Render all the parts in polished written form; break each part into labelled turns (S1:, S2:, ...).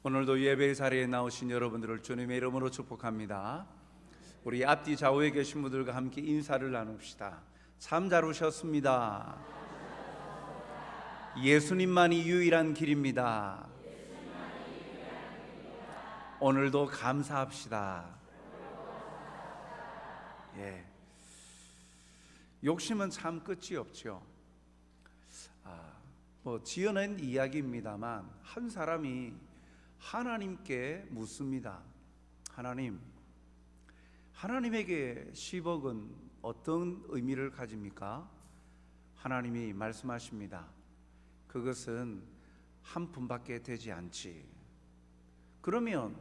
S1: 오늘도 예배 자리에 나오신 여러분들을 주님의 이름으로 축복합니다. 우리 앞뒤 좌우에 계신 분들과 함께 인사를 나눕시다. 참 잘 오셨습니다. 예수님만이 유일한 길입니다. 오늘도 감사합시다. 욕심은 참 끝이 없죠. 지어낸 이야기입니다만 한 사람이 하나님께 묻습니다. 하나님에게 10억은 어떤 의미를 가집니까? 하나님이 말씀하십니다. 그것은 한 푼밖에 되지 않지. 그러면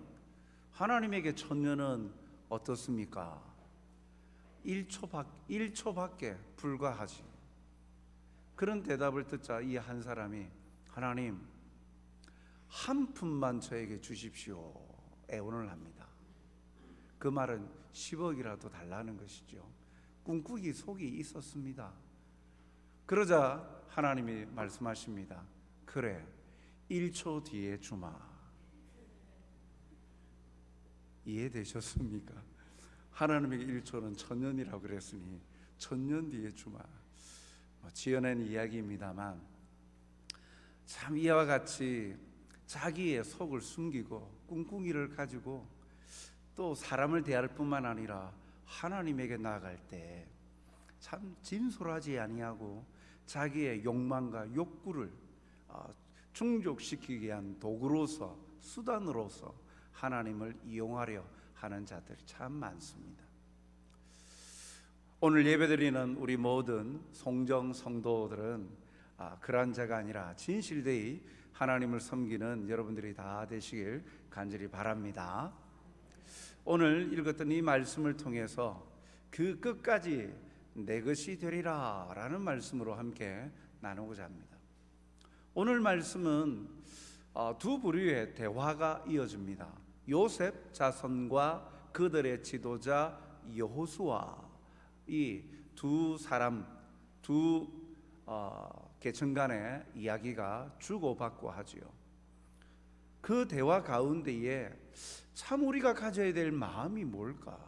S1: 하나님에게 1000년은 어떻습니까? 1초밖에 불과하지. 그런 대답을 듣자 이 한 사람이 하나님, 한 푼만 저에게 주십시오 애원을 합니다. 그 말은 10억이라도 달라는 것이죠. 꿈꾸기 속이 있었습니다. 그러자 하나님이 말씀하십니다. 그래, 1초 뒤에 주마. 이해되셨습니까? 하나님에게 1초는 1000년이라고 그랬으니 1000년 뒤에 주마. 지어낸 이야기입니다만 참 이와 같이 자기의 속을 숨기고 꿍꿍이를 가지고 또 사람을 대할 뿐만 아니라 하나님에게 나아갈 때 참 진솔하지 아니하고 자기의 욕망과 욕구를 충족시키기 위한 도구로서, 수단으로서 하나님을 이용하려 하는 자들이 참 많습니다. 오늘 예배드리는 우리 모든 송정 성도들은 그러한 자가 아니라 진실되이 하나님을 섬기는 여러분들이 다 되시길 간절히 바랍니다. 오늘 읽었던 이 말씀을 통해서 그 끝까지 내 것이 되리라 라는 말씀으로 함께 나누고자 합니다. 오늘 말씀은 두 부류의 대화가 이어집니다. 요셉 자손과 그들의 지도자 여호수아, 이 두 사람, 두 계층 간의 이야기가 주고받고 하지요. 그 대화 가운데에 참 우리가 가져야 될 마음이 뭘까?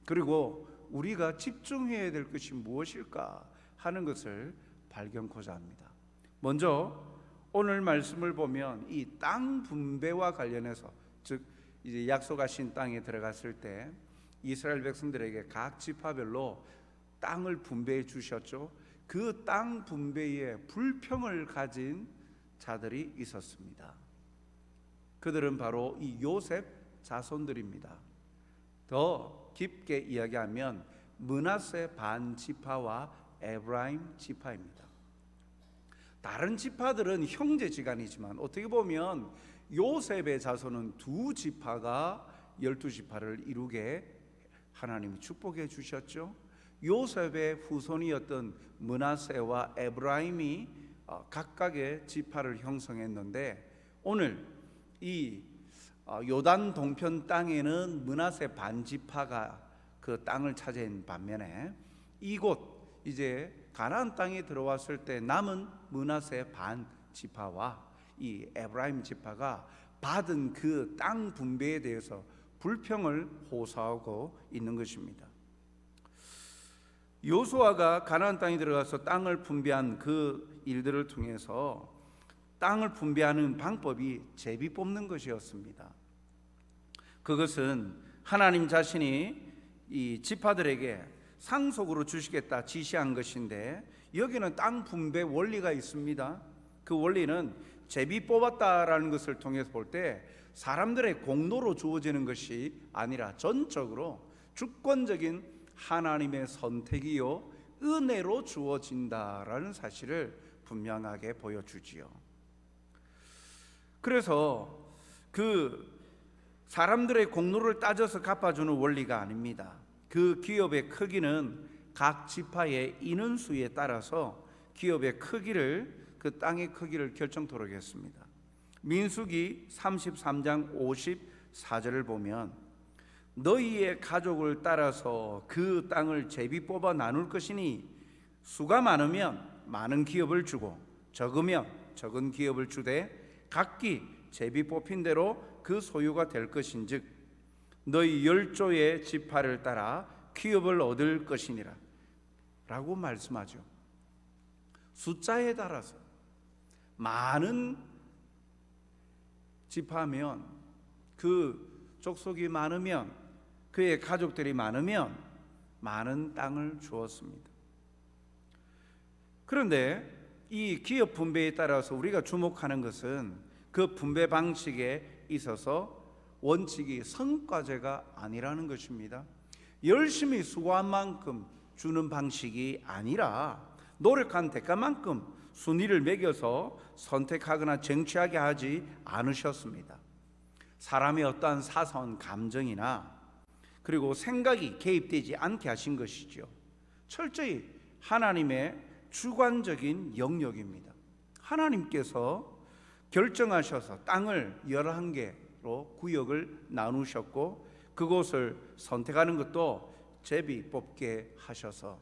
S1: 그리고 우리가 집중해야 될 것이 무엇일까 하는 것을 발견코자 합니다. 먼저 오늘 말씀을 보면 이 땅 분배와 관련해서, 즉 이제 약속하신 땅에 들어갔을 때 이스라엘 백성들에게 각 지파별로 땅을 분배해 주셨죠. 그 땅 분배에 불평을 가진 자들이 있었습니다. 그들은 바로 이 요셉 자손들입니다. 더 깊게 이야기하면 므낫세 반 지파와 에브라임 지파입니다. 다른 지파들은 형제지간이지만 어떻게 보면 요셉의 자손은 두 지파가 12지파를 이루게 하나님이 축복해 주셨죠. 요셉의 후손이었던 므낫세와 에브라임이 각각의 지파를 형성했는데 오늘 이 요단 동편 땅에는 므낫세 반지파가 그 땅을 차지한 반면에 이곳 이제 가나안 땅에 들어왔을 때 남은 므낫세 반지파와 이 에브라임 지파가 받은 그 땅 분배에 대해서 불평을 호소하고 있는 것입니다. 여호수아가 가나안 땅에 들어가서 땅을 분배한 그 일들을 통해서 땅을 분배하는 방법이 제비 뽑는 것이었습니다. 그것은 하나님 자신이 이 지파들에게 상속으로 주시겠다 지시한 것인데 여기는 땅 분배 원리가 있습니다. 그 원리는 제비 뽑았다라는 것을 통해서 볼 때 사람들의 공로로 주어지는 것이 아니라 전적으로 주권적인 하나님의 선택이요 은혜로 주어진다라는 사실을 분명하게 보여주지요. 그래서 그 사람들의 공로를 따져서 갚아주는 원리가 아닙니다. 그 기업의 크기는 각 지파의 인원수에 따라서 기업의 크기를, 그 땅의 크기를 결정토록 했습니다. 민수기 33장 54절을 보면 너희의 가족을 따라서 그 땅을 제비 뽑아 나눌 것이니 수가 많으면 많은 기업을 주고 적으면 적은 기업을 주되 각기 제비 뽑힌 대로 그 소유가 될 것인즉 너희 열조의 지파를 따라 기업을 얻을 것이니라 라고 말씀하죠. 숫자에 따라서 많은 지파면, 그 족속이 많으면, 그의 가족들이 많으면 많은 땅을 주었습니다. 그런데 이 기업 분배에 따라서 우리가 주목하는 것은 그 분배 방식에 있어서 원칙이 성과제가 아니라는 것입니다. 열심히 수고한 만큼 주는 방식이 아니라 노력한 대가만큼 순위를 매겨서 선택하거나 쟁취하게 하지 않으셨습니다. 사람의 어떠한 사소한 감정이나 그리고 생각이 개입되지 않게 하신 것이죠. 철저히 하나님의 주관적인 영역입니다. 하나님께서 결정하셔서 땅을 11개로 구역을 나누셨고 그곳을 선택하는 것도 제비 뽑게 하셔서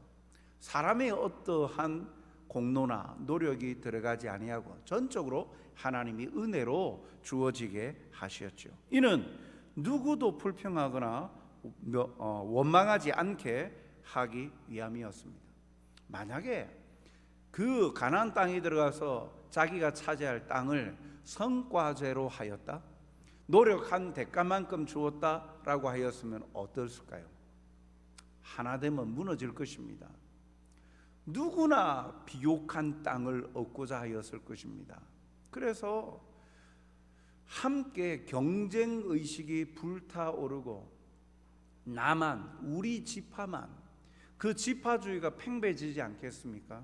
S1: 사람의 어떠한 공로나 노력이 들어가지 아니하고 전적으로 하나님이 은혜로 주어지게 하셨죠. 이는 누구도 불평하거나 원망하지 않게 하기 위함이었습니다. 만약에 그 가나안 땅에 들어가서 자기가 차지할 땅을 성과제로 하였다, 노력한 대가만큼 주었다라고 하였으면 어떻을까요? 하나 되면 무너질 것입니다. 누구나 비옥한 땅을 얻고자 하였을 것입니다. 그래서 함께 경쟁의식이 불타오르고 나만, 우리 지파만, 그 지파주의가 팽배해지지 않겠습니까?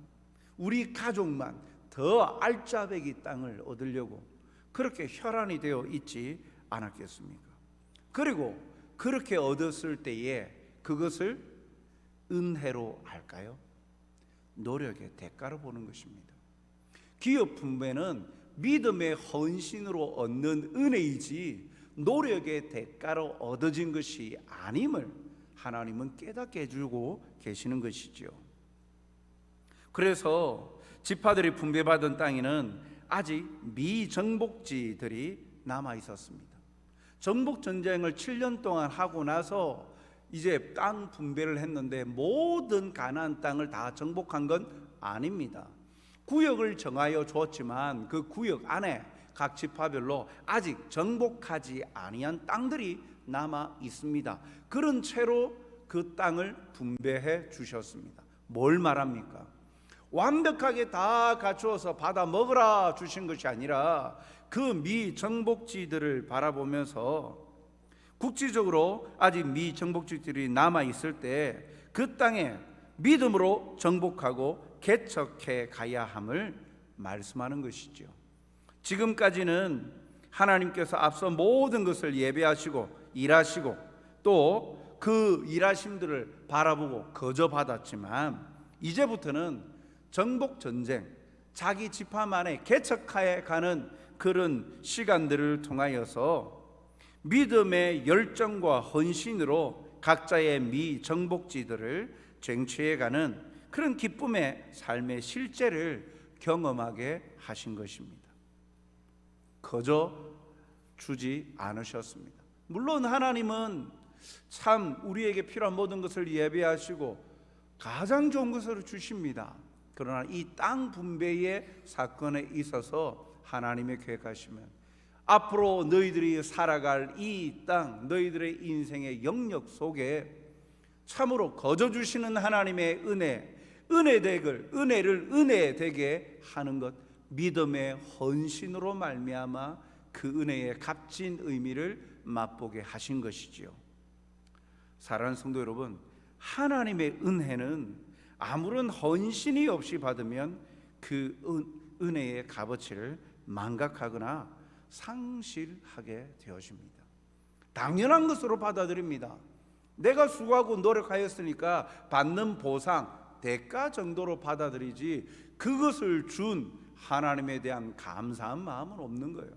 S1: 우리 가족만 더 알짜배기 땅을 얻으려고 그렇게 혈안이 되어 있지 않았겠습니까? 그리고 그렇게 얻었을 때에 그것을 은혜로 할까요? 노력의 대가로 보는 것입니다. 기업 분배는 믿음의 헌신으로 얻는 은혜이지 노력의 대가로 얻어진 것이 아님을 하나님은 깨닫게 해주고 계시는 것이죠. 그래서 지파들이 분배받은 땅에는 아직 미정복지들이 남아 있었습니다. 정복 전쟁을 7년 동안 하고 나서 이제 땅 분배를 했는데 모든 가나안 땅을 다 정복한 건 아닙니다. 구역을 정하여 주었지만 그 구역 안에 각 지파별로 아직 정복하지 아니한 땅들이 남아 있습니다. 그런 채로 그 땅을 분배해 주셨습니다. 뭘 말합니까? 완벽하게 다 갖추어서 받아 먹으라 주신 것이 아니라 그 미정복지들을 바라보면서 국지적으로 아직 미정복지들이 남아 있을 때 그 땅에 믿음으로 정복하고 개척해 가야 함을 말씀하는 것이죠. 지금까지는 하나님께서 앞서 모든 것을 예배하시고 일하시고 또 그 일하심들을 바라보고 거저 받았지만 이제부터는 정복 전쟁, 자기 지파만의 개척하에 가는 그런 시간들을 통하여서 믿음의 열정과 헌신으로 각자의 미정복지들을 쟁취해가는 그런 기쁨의 삶의 실제를 경험하게 하신 것입니다. 거저 주지 않으셨습니다. 물론 하나님은 참 우리에게 필요한 모든 것을 예배하시고 가장 좋은 것을 주십니다. 그러나 이 땅 분배의 사건에 있어서 하나님의 계획하시면 앞으로 너희들이 살아갈 이 땅, 너희들의 인생의 영역 속에 참으로 거저 주시는 하나님의 은혜를 은혜 되게 하는 것, 믿음의 헌신으로 말미암아 그 은혜의 값진 의미를 맛보게 하신 것이지요. 사랑하는 성도 여러분, 하나님의 은혜는 아무런 헌신이 없이 받으면 그 은혜의 값어치를 망각하거나 상실하게 되어집니다. 당연한 것으로 받아들입니다. 내가 수고하고 노력하였으니까 받는 보상, 대가 정도로 받아들이지 그것을 준 하나님에 대한 감사한 마음은 없는 거예요.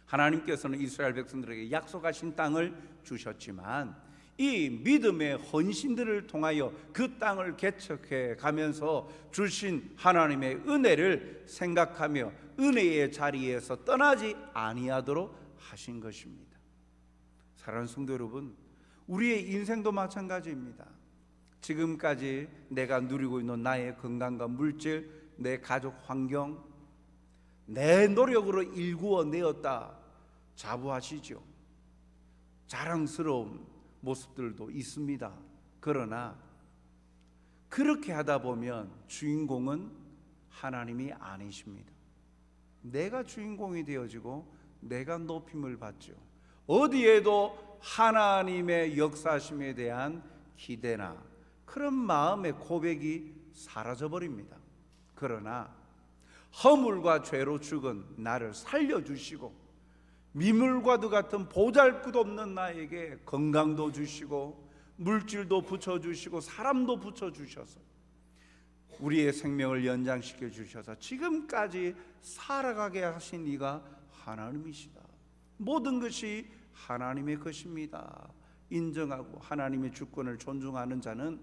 S1: 하나님께서는 이스라엘 백성들에게 약속하신 땅을 주셨지만 이 믿음의 헌신들을 통하여 그 땅을 개척해 가면서 주신 하나님의 은혜를 생각하며 은혜의 자리에서 떠나지 아니하도록 하신 것입니다. 사랑하는 성도 여러분, 우리의 인생도 마찬가지입니다. 지금까지 내가 누리고 있는 나의 건강과 물질, 내 가족 환경, 내 노력으로 일구어내었다 자부하시죠. 자랑스러운 모습들도 있습니다. 그러나 그렇게 하다 보면 주인공은 하나님이 아니십니다. 내가 주인공이 되어지고 내가 높임을 받죠. 어디에도 하나님의 역사심에 대한 기대나 그런 마음의 고백이 사라져버립니다. 그러나 허물과 죄로 죽은 나를 살려주시고 미물과도 같은 보잘것없는 나에게 건강도 주시고 물질도 붙여주시고 사람도 붙여주셔서 우리의 생명을 연장시켜 주셔서 지금까지 살아가게 하신 이가 하나님이시다. 모든 것이 하나님의 것입니다. 인정하고 하나님의 주권을 존중하는 자는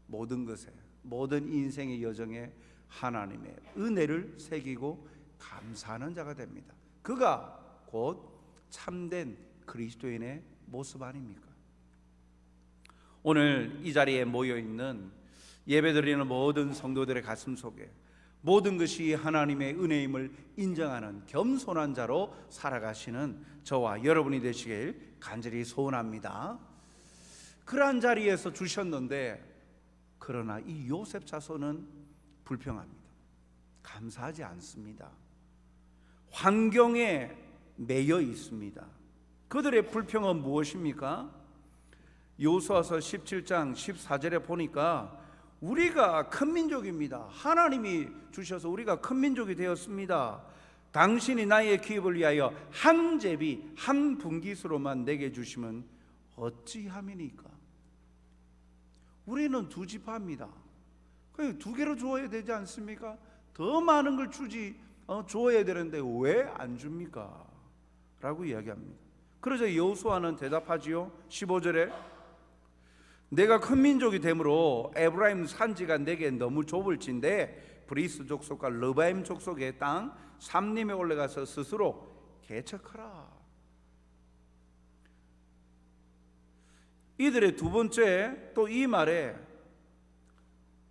S1: 모든 것에, 모든 인생의 여정에 하나님의 은혜를 새기고 감사하는 자가 됩니다. 그가 곧 참된 그리스도인의 모습 아닙니까? 오늘 이 자리에 모여있는 예배드리는 모든 성도들의 가슴 속에 모든 것이 하나님의 은혜임을 인정하는 겸손한 자로 살아가시는 저와 여러분이 되시길 간절히 소원합니다. 그러한 자리에서 주셨는데 그러나 이 요셉 자손은 불평합니다. 감사하지 않습니다. 환경에 매여 있습니다. 그들의 불평은 무엇입니까? 여호수아서 17장 14절에 보니까 우리가 큰 민족입니다. 하나님이 주셔서 우리가 큰 민족이 되었습니다. 당신이 나의 기업을 위하여 한 제비 한 분깃으로만 내게 주시면 어찌함이니까? 우리는 두 지파입니다. 두 개로 주어야 되지 않습니까? 더 많은 걸 주어야 되는데 왜 안 줍니까? 라고 이야기합니다. 그러자 여호수아는 대답하지요. 15절에 내가 큰 민족이 되므로 에브라임 산지가 내게 너무 좁을진데 브리스 족속과 르바임 족속의 땅 삼림에 올라가서 스스로 개척하라. 이들의 두 번째 또 이 말에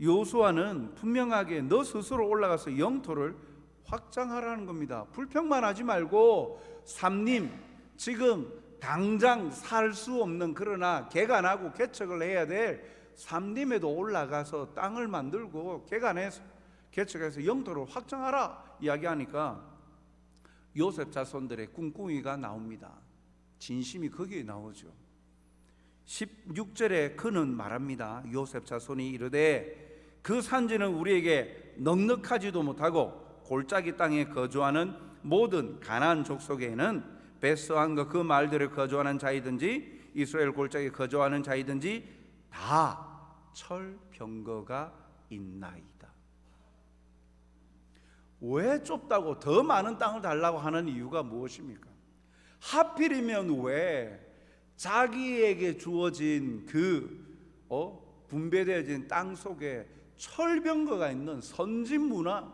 S1: 여호수아는 분명하게 너 스스로 올라가서 영토를 확장하라는 겁니다. 불평만 하지 말고 삼림, 지금 당장 살 수 없는 그러나 개간하고 개척을 해야 될 삼림에도 올라가서 땅을 만들고 개간해서 개척해서 영토를 확장하라 이야기하니까 요셉 자손들의 꿍꿍이가 나옵니다. 진심이 거기에 나오죠. 16절에 그는 말합니다. 요셉 자손이 이르되 그 산지는 우리에게 넉넉하지도 못하고 골짜기 땅에 거주하는 모든 가나안 족속에는 베스왕과 그 말들을 거주하는 자이든지 이스라엘 골짜기에 거주하는 자이든지 다 철병거가 있나이다. 왜 좁다고 더 많은 땅을 달라고 하는 이유가 무엇입니까? 하필이면 왜 자기에게 주어진 분배되어진 땅 속에 철병거가 있는 선진 문화,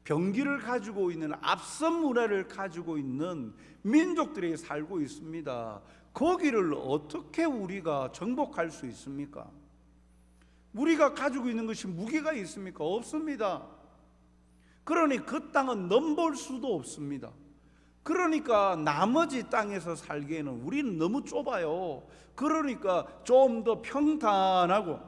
S1: 병기를 가지고 있는 앞선 문화를 가지고 있는 민족들이 살고 있습니다. 거기를 어떻게 우리가 정복할 수 있습니까? 우리가 가지고 있는 것이 무기가 있습니까? 없습니다. 그러니 그 땅은 넘볼 수도 없습니다. 그러니까 나머지 땅에서 살기에는 우리는 너무 좁아요. 그러니까 좀 더 평탄하고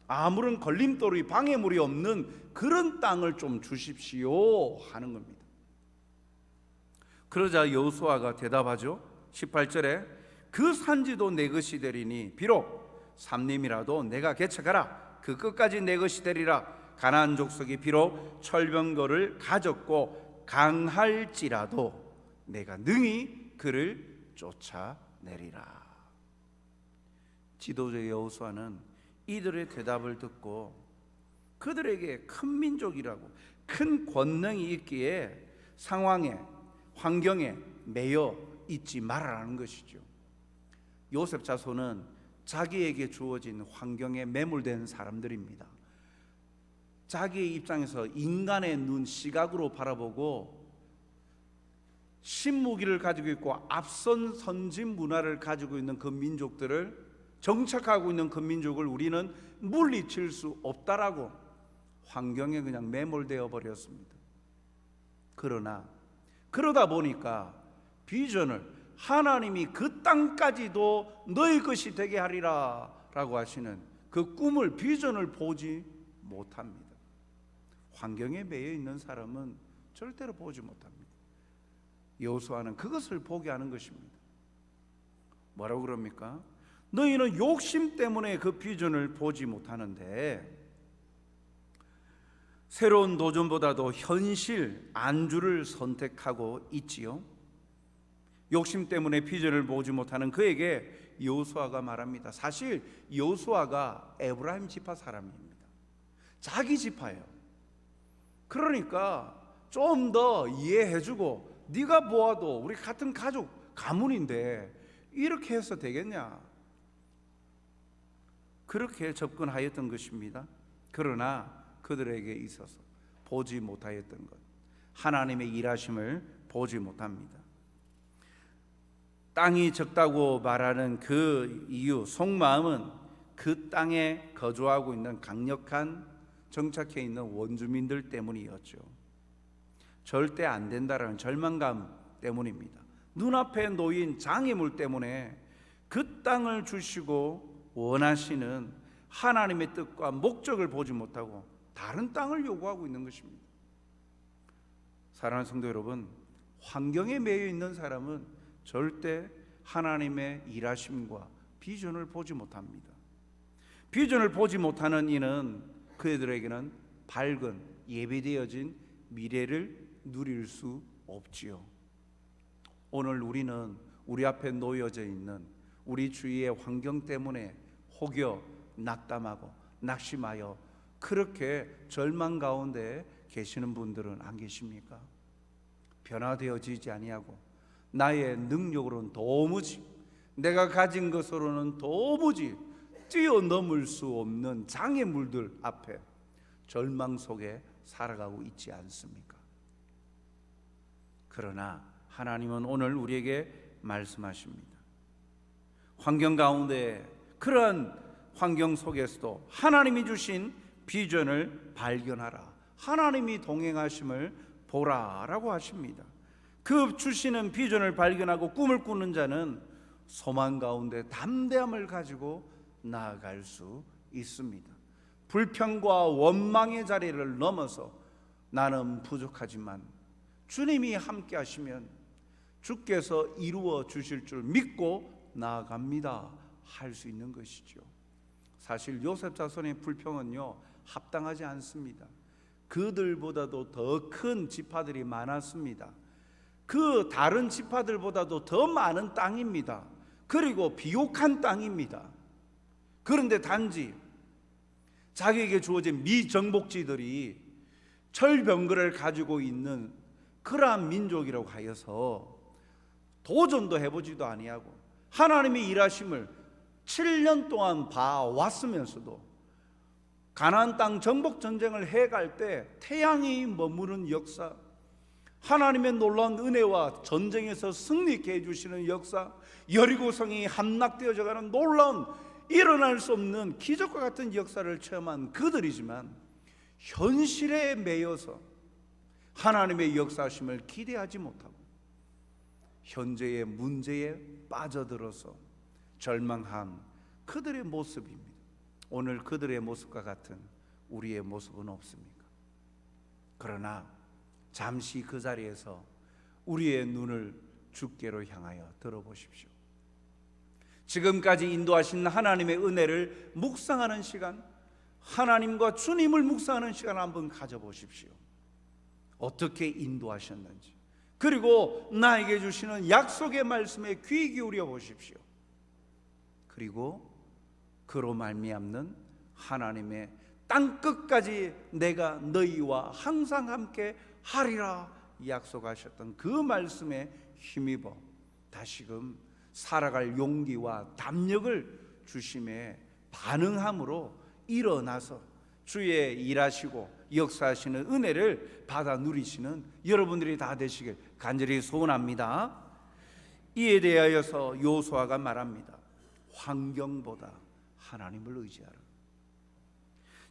S1: 아무런 걸림돌이 방해물이 없는 그런 땅을 좀 주십시오 하는 겁니다. 그러자 여호수아가 대답하죠. 18절에 그 산지도 내 것이 되리니 비록 삼림이라도 내가 개척하라. 그 끝까지 내 것이 되리라. 가나안 족속이 비록 철병거를 가졌고 강할지라도 내가 능히 그를 쫓아내리라. 지도자 여호수아는 이들의 대답을 듣고 그들에게 큰 민족이라고 큰 권능이 있기에 상황에 환경에 매여 있지 말아라는 것이죠. 요셉 자손은 자기에게 주어진 환경에 매몰된 사람들입니다. 자기의 입장에서 인간의 눈, 시각으로 바라보고 신무기를 가지고 있고 앞선 선진 문화를 가지고 있는 그 민족들을, 정착하고 있는 그 민족을 우리는 물리칠 수 없다라고 환경에 그냥 매몰되어 버렸습니다. 그러다 보니까 비전을, 하나님이 그 땅까지도 너희 것이 되게 하리라 라고 하시는 그 꿈을, 비전을 보지 못합니다. 환경에 매여 있는 사람은 절대로 보지 못합니다. 여호수아는 그것을 보게 하는 것입니다. 뭐라고 그럽니까? 너희는 욕심 때문에 그 비전을 보지 못하는데 새로운 도전보다도 현실, 안주를 선택하고 있지요. 욕심 때문에 비전을 보지 못하는 그에게 여호수아가 말합니다. 사실 여호수아가 에브라임 지파 사람입니다. 자기 지파예요. 그러니까 좀 더 이해해주고, 네가 보아도 우리 같은 가족, 가문인데 이렇게 해서 되겠냐, 그렇게 접근하였던 것입니다. 그러나 그들에게 있어서 보지 못하였던 것, 하나님의 일하심을 보지 못합니다. 땅이 적다고 말하는 그 이유, 속마음은 그 땅에 거주하고 있는 강력한, 정착해 있는 원주민들 때문이었죠. 절대 안 된다라는 절망감 때문입니다. 눈앞에 놓인 장애물 때문에 그 땅을 주시고 원하시는 하나님의 뜻과 목적을 보지 못하고 다른 땅을 요구하고 있는 것입니다. 사랑하는 성도 여러분, 환경에 매여 있는 사람은 절대 하나님의 일하심과 비전을 보지 못합니다. 비전을 보지 못하는 이는 그들에게는 밝은, 예비되어진 미래를 누릴 수 없지요. 오늘 우리는 우리 앞에 놓여져 있는 우리 주위의 환경 때문에 혹여 낙담하고 낙심하여 그렇게 절망 가운데 계시는 분들은 안 계십니까? 변화되어지지 아니하고 나의 능력으로는 도무지, 내가 가진 것으로는 도무지 뛰어넘을 수 없는 장애물들 앞에 절망 속에 살아가고 있지 않습니까? 그러나 하나님은 오늘 우리에게 말씀하십니다. 환경 가운데, 그러한 환경 속에서도 하나님이 주신 비전을 발견하라, 하나님이 동행하심을 보라라고 하십니다. 그 주시는 비전을 발견하고 꿈을 꾸는 자는 소망 가운데 담대함을 가지고 나아갈 수 있습니다. 불평과 원망의 자리를 넘어서 나는 부족하지만 주님이 함께 하시면 주께서 이루어 주실 줄 믿고 나아갑니다 할 수 있는 것이죠. 사실 요셉 자손의 불평은요, 합당하지 않습니다. 그들보다도 더 큰 지파들이 많았습니다. 그 다른 지파들보다도 더 많은 땅입니다. 그리고 비옥한 땅입니다. 그런데 단지 자기에게 주어진 미정복지들이 철병거를 가지고 있는 그러한 민족이라고 하여서 도전도 해보지도 아니하고 하나님의 일하심을 7년 동안 봐왔으면서도 가나안 땅 정복 전쟁을 해갈 때 태양이 머무는 역사, 하나님의 놀라운 은혜와 전쟁에서 승리케 해주시는 역사, 여리고성이 함락되어져 가는 놀라운, 일어날 수 없는 기적과 같은 역사를 체험한 그들이지만 현실에 매여서 하나님의 역사하심을 기대하지 못하고 현재의 문제에 빠져들어서 절망한 그들의 모습입니다. 오늘 그들의 모습과 같은 우리의 모습은 없습니까? 그러나 잠시 그 자리에서 우리의 눈을 주께로 향하여 들어보십시오. 지금까지 인도하신 하나님의 은혜를 묵상하는 시간, 하나님과 주님을 묵상하는 시간을 한번 가져보십시오. 어떻게 인도하셨는지, 그리고 나에게 주시는 약속의 말씀에 귀 기울여 보십시오. 그리고 그로 말미암는 하나님의 땅끝까지 내가 너희와 항상 함께 하리라 약속하셨던 그 말씀에 힘입어 다시금 살아갈 용기와 담력을 주심에 반응함으로 일어나서 주의 일하시고 역사하시는 은혜를 받아 누리시는 여러분들이 다 되시길 간절히 소원합니다. 이에 대하여서 여호수아가 말합니다. 환경보다 하나님을 의지하라.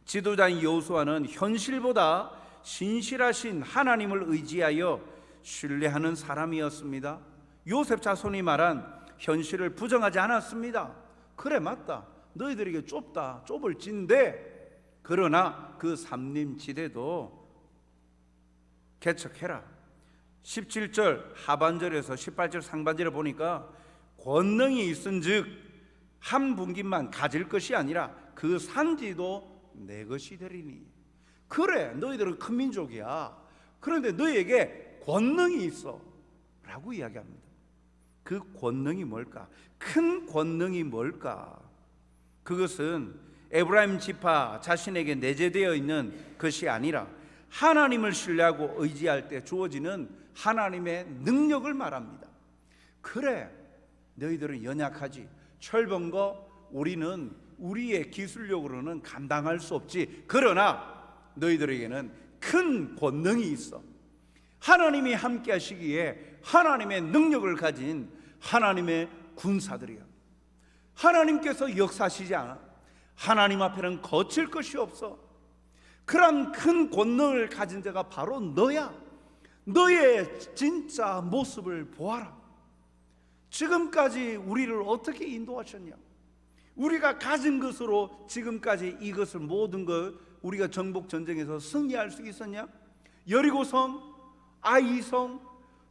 S1: 지도자인 여호수아는 현실보다 신실하신 하나님을 의지하여 신뢰하는 사람이었습니다. 요셉 자손이 말한 현실을 부정하지 않았습니다. 그래, 맞다, 너희들에게 좁을진데 그러나 그 삼림지대도 개척해라. 17절 하반절에서 18절 상반절에 보니까 권능이 있은즉 한 분깃만 가질 것이 아니라 그 산지도 내 것이 되리니. 그래, 너희들은 큰 민족이야. 그런데 너희에게 권능이 있어 라고 이야기합니다. 그 권능이 뭘까? 큰 권능이 뭘까? 그것은 에브라임 지파 자신에게 내재되어 있는 것이 아니라 하나님을 신뢰하고 의지할 때 주어지는 하나님의 능력을 말합니다. 그래, 너희들은 연약하지. 철번 거 우리는 우리의 기술력으로는 감당할 수 없지. 그러나 너희들에게는 큰 권능이 있어. 하나님이 함께 하시기에 하나님의 능력을 가진 하나님의 군사들이야. 하나님께서 역사하시지 않아. 하나님 앞에는 거칠 것이 없어. 그런 큰 권능을 가진 자가 바로 너야. 너의 진짜 모습을 보아라. 지금까지 우리를 어떻게 인도하셨냐? 우리가 가진 것으로 지금까지 이것을 모든 것 우리가 정복 전쟁에서 승리할 수 있었냐? 여리고성, 아이성,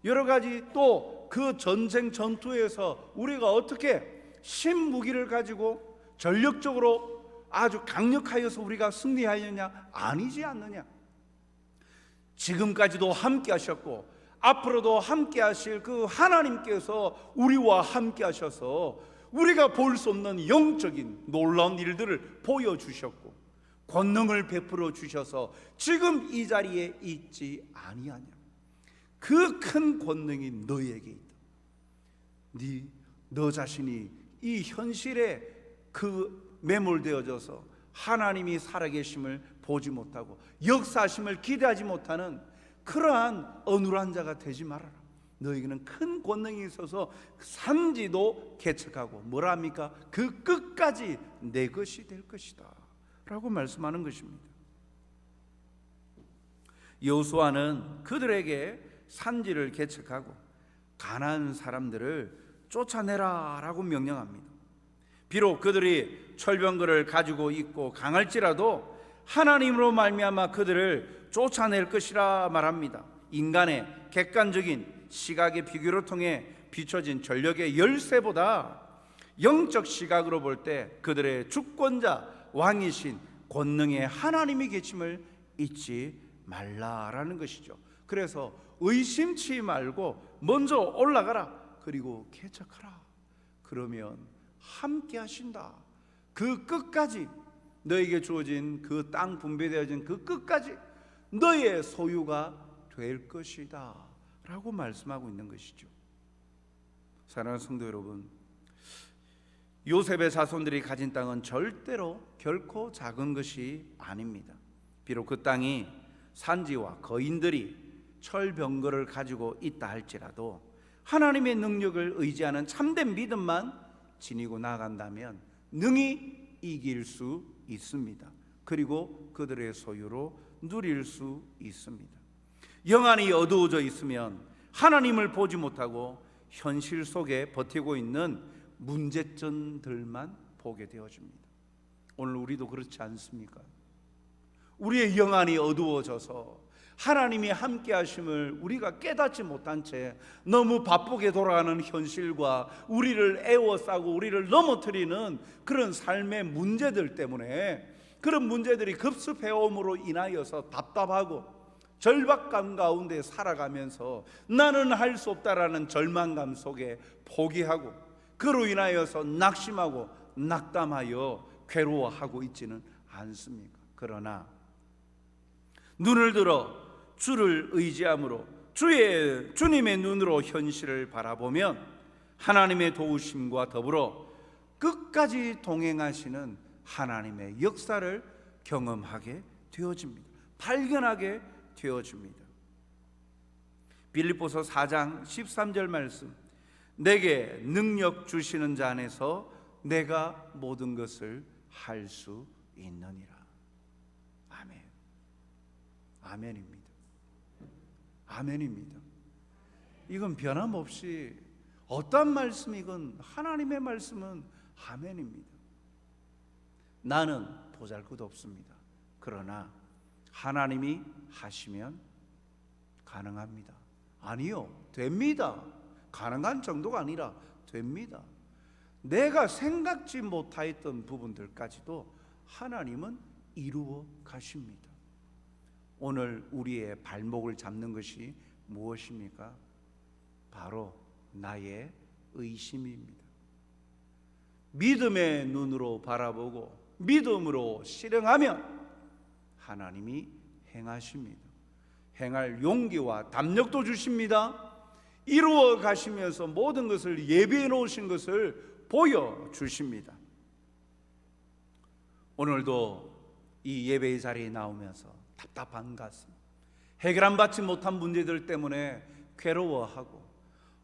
S1: 여러 가지 또 그 전쟁 전투에서 우리가 어떻게 신무기를 가지고 전력적으로 아주 강력하여서 우리가 승리하였냐? 아니지 않느냐? 지금까지도 함께 하셨고 앞으로도 함께 하실 그 하나님께서 우리와 함께 하셔서 우리가 볼 수 없는 영적인 놀라운 일들을 보여주셨고 권능을 베풀어 주셔서 지금 이 자리에 있지 아니하냐? 그 큰 권능이 너에게 있다. 너 자신이 이 현실에 그 매몰되어져서 하나님이 살아계심을 보지 못하고 역사하심을 기대하지 못하는 그러한 어눌한 자가 되지 말아라. 너에게는 큰 권능이 있어서 산지도 개척하고 뭐라 합니까? 그 끝까지 내 것이 될 것이다 라고 말씀하는 것입니다. 여호수아는 그들에게 산지를 개척하고 가나안 사람들을 쫓아내라 라고 명령합니다. 비록 그들이 철병거를 가지고 있고 강할지라도 하나님으로 말미암아 그들을 쫓아낼 것이라 말합니다. 인간의 객관적인 시각의 비교를 통해 비춰진 전력의 열쇠보다 영적 시각으로 볼 때 그들의 주권자 왕이신 권능의 하나님이 계심을 잊지 말라라는 것이죠. 그래서 의심치 말고 먼저 올라가라. 그리고 개척하라. 그러면 함께 하신다. 그 끝까지 너에게 주어진 그 땅 분배되어진 그 끝까지 너의 소유가 될 것이다 라고 말씀하고 있는 것이죠. 사랑하는 성도 여러분, 요셉의 자손들이 가진 땅은 절대로 결코 작은 것이 아닙니다. 비록 그 땅이 산지와 거인들이 철병거를 가지고 있다 할지라도 하나님의 능력을 의지하는 참된 믿음만 지니고 나간다면 능히 이길 수 있습니다. 그리고 그들의 소유로 누릴 수 있습니다. 영안이 어두워져 있으면 하나님을 보지 못하고 현실 속에 버티고 있는 문제점들만 보게 되어집니다. 오늘 우리도 그렇지 않습니까? 우리의 영안이 어두워져서 하나님이 함께 하심을 우리가 깨닫지 못한 채 너무 바쁘게 돌아가는 현실과 우리를 애워싸고 우리를 넘어뜨리는 그런 삶의 문제들 때문에 그런 문제들이 급습해옴으로 인하여서 답답하고 절박감 가운데 살아가면서 나는 할 수 없다라는 절망감 속에 포기하고 그로 인하여서 낙심하고 낙담하여 괴로워하고 있지는 않습니까? 그러나 눈을 들어 주를 의지함으로 주님의 눈으로 현실을 바라보면 하나님의 도우심과 더불어 끝까지 동행하시는 하나님의 역사를 경험하게 되어집니다. 발견하게 되어집니다. 빌립보서 4장 13절 말씀, 내게 능력 주시는 자 안에서 내가 모든 것을 할 수 있느니라. 아멘. 아멘입니다. 아멘입니다. 이건 변함없이 어떤 말씀이건 하나님의 말씀은 아멘입니다. 나는 보잘것 없습니다. 그러나 하나님이 하시면 가능합니다. 아니요, 됩니다. 가능한 정도가 아니라 됩니다. 내가 생각지 못하였던 부분들까지도 하나님은 이루어 가십니다. 오늘 우리의 발목을 잡는 것이 무엇입니까? 바로 나의 의심입니다. 믿음의 눈으로 바라보고 믿음으로 실행하면 하나님이 행하십니다. 행할 용기와 담력도 주십니다. 이루어 가시면서 모든 것을 예비해 놓으신 것을 보여주십니다. 오늘도 이 예배의 자리에 나오면서 답답한 가슴, 해결 받지 못한 문제들 때문에 괴로워하고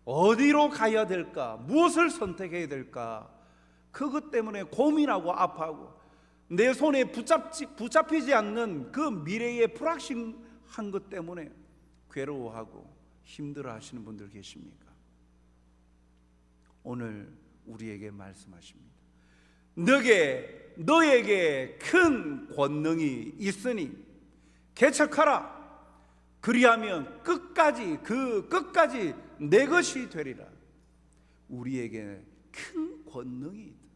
S1: 어디로 가야 될까, 무엇을 선택해야 될까, 그것 때문에 고민하고 아파하고 내 손에 붙잡히지 않는 그 미래의 불확실한 것 때문에 괴로워하고 힘들어 하시는 분들 계십니까? 오늘 우리에게 말씀하십니다. 너에게 큰 권능이 있으니 개척하라. 그리하면 끝까지 내 것이 되리라. 우리에게 큰 권능이 있다.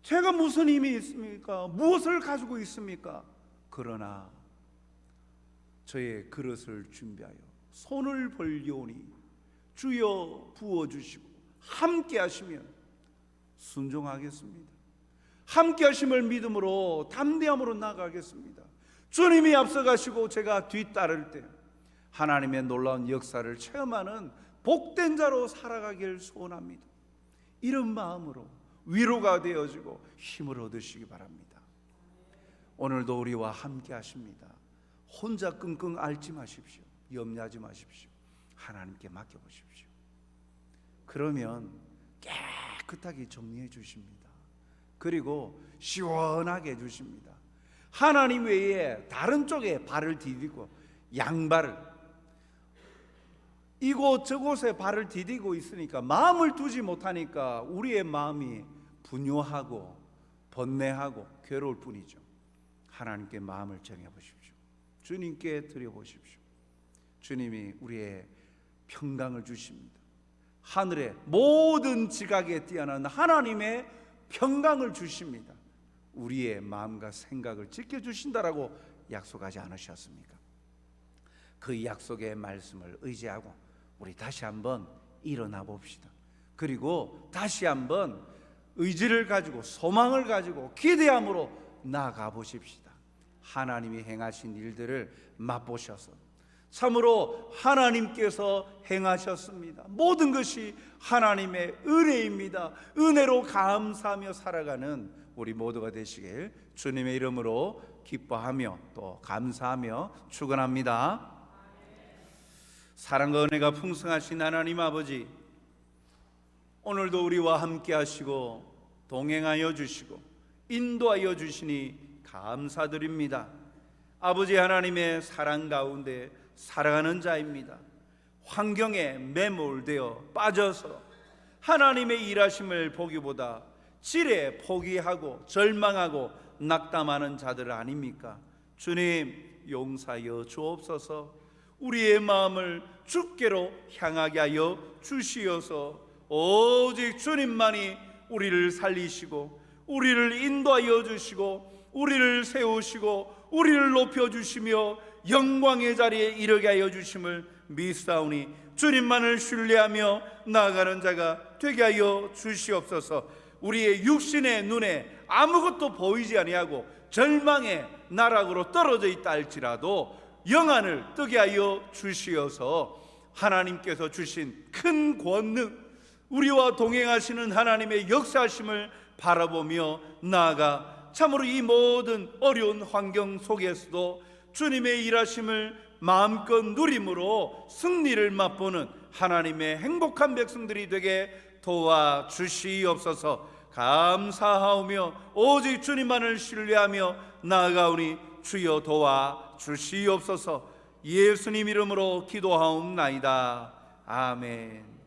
S1: 제가 무슨 힘이 있습니까? 무엇을 가지고 있습니까? 그러나 저의 그릇을 준비하여 손을 벌려오니 주여 부어주시고 함께 하시면 순종하겠습니다. 함께 하심을 믿음으로 담대함으로 나아가겠습니다. 주님이 앞서가시고 제가 뒤따를 때 하나님의 놀라운 역사를 체험하는 복된 자로 살아가길 소원합니다. 이런 마음으로 위로가 되어지고 힘을 얻으시기 바랍니다. 오늘도 우리와 함께 하십니다. 혼자 끙끙 앓지 마십시오. 염려하지 마십시오. 하나님께 맡겨보십시오. 그러면 깨끗하게 정리해 주십니다. 그리고 시원하게 해주십니다. 하나님 외에 다른 쪽에 발을 디디고 양발을 이곳 저곳에 발을 디디고 있으니까 마음을 두지 못하니까 우리의 마음이 분요하고 번뇌하고 괴로울 뿐이죠. 하나님께 마음을 정해보십시오. 주님께 드려보십시오. 주님이 우리의 평강을 주십니다. 하늘의 모든 지각에 뛰어난 하나님의 평강을 주십니다. 우리의 마음과 생각을 지켜주신다라고 약속하지 않으셨습니까? 그 약속의 말씀을 의지하고 우리 다시 한번 일어나 봅시다. 그리고 다시 한번 의지를 가지고 소망을 가지고 기대함으로 나아가 보십시다. 하나님이 행하신 일들을 맛보셔서 참으로 하나님께서 행하셨습니다. 모든 것이 하나님의 은혜입니다. 은혜로 감사하며 살아가는 우리 모두가 되시길 주님의 이름으로 기뻐하며 또 감사하며 축원합니다. 사랑과 은혜가 풍성하신 하나님 아버지, 오늘도 우리와 함께 하시고 동행하여 주시고 인도하여 주시니 감사드립니다. 아버지 하나님의 사랑 가운데 살아가는 자입니다. 환경에 매몰되어 빠져서 하나님의 일하심을 보기보다 지레 포기하고 절망하고 낙담하는 자들 아닙니까? 주님 용서하여 주옵소서. 우리의 마음을 주께로 향하게 하여 주시어서 오직 주님만이 우리를 살리시고 우리를 인도하여 주시고 우리를 세우시고 우리를 높여주시며 영광의 자리에 이르게 하여 주심을 믿사오니 주님만을 신뢰하며 나아가는 자가 되게 하여 주시옵소서. 우리의 육신의 눈에 아무것도 보이지 아니하고 절망의 나락으로 떨어져 있다 할지라도 영안을 뜨게 하여 주시어서 하나님께서 주신 큰 권능, 우리와 동행하시는 하나님의 역사하심을 바라보며 나아가 참으로 이 모든 어려운 환경 속에서도 주님의 일하심을 마음껏 누림으로 승리를 맛보는 하나님의 행복한 백성들이 되게 도와주시옵소서. 감사하오며 오직 주님만을 신뢰하며 나아가오니 주여 도와주시옵소서. 예수님 이름으로 기도하옵나이다. 아멘.